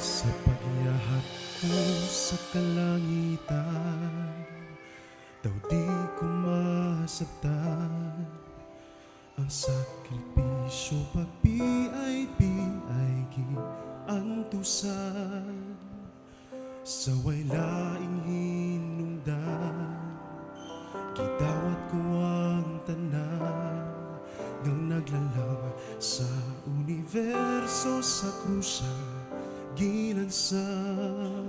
Sa pagyahat ko sa kalangitan, daw di ko masabtan ang sakripisyo, pag-PIP ay giantusan. Sa way laing hinungdan, gidawat ko ang tanan ngang naglalang sa universo, sa krusa ginansan.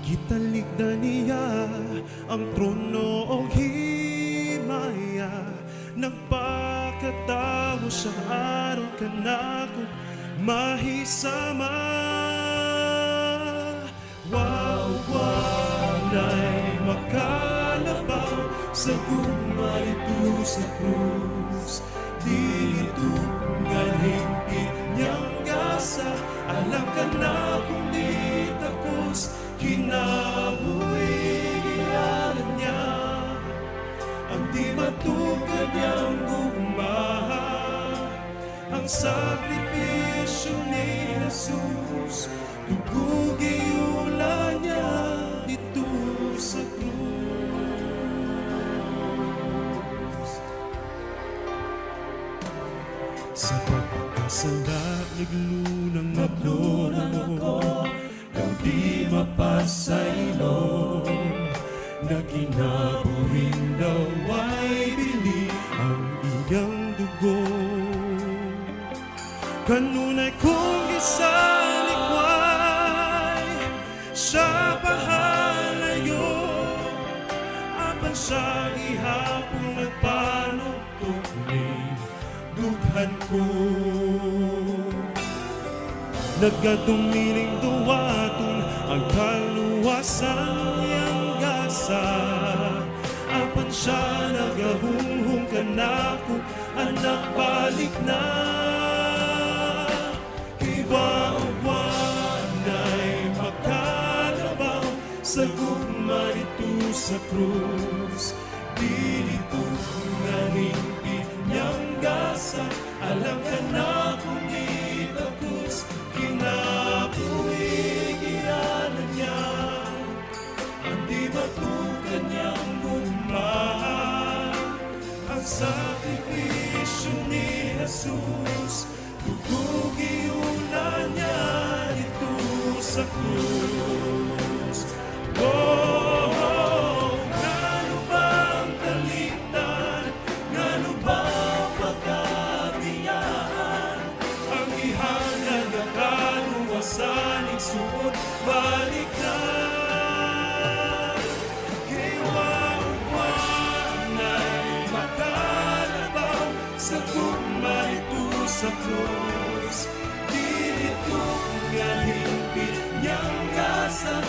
Gitalikdan niya ang trono o himaya, nagpakatawo sa aron kanako mahisama. Walay makalabaw sa gumalito sa krus, dito nga higpit niyang gasa, alam ka na kung di takos, kinabuhi giyanan niya ang di matukan niyang gugma. Ang sakripisyo ni Jesus, dugo giula niya dito sa krus. Sa pagkasala naglunang ako, nang di mapasaylo, na kinabuhin daw ay bili ang iyang dugo. Kanunay kong isalikway, siya pahalayo, apan siya ihapong nagpanuktok ni dughan ko. Nagkatumiling duwaton ang kaluwasan niyang gasa, apan siya nagahunghong kanako, anak balik na. Iwawanay makalabaw sa gugma dito sa krus, dito nga hingpit niyang gasa, alam ka na kung di takos, kinabuhi giyanan niya ang di matukan niyang gugma. Ang sakripisyo ni Jesus, dugo giula niya dito sa krus. Oh, ngano bang kaligtan, ngano bang pagkabiyaan, ang ihanag ang kaluwasan, igsuot balik na. Kiwawanay makalabaw sa gugma dito sa krus, dito nga hingpit niyang gasa,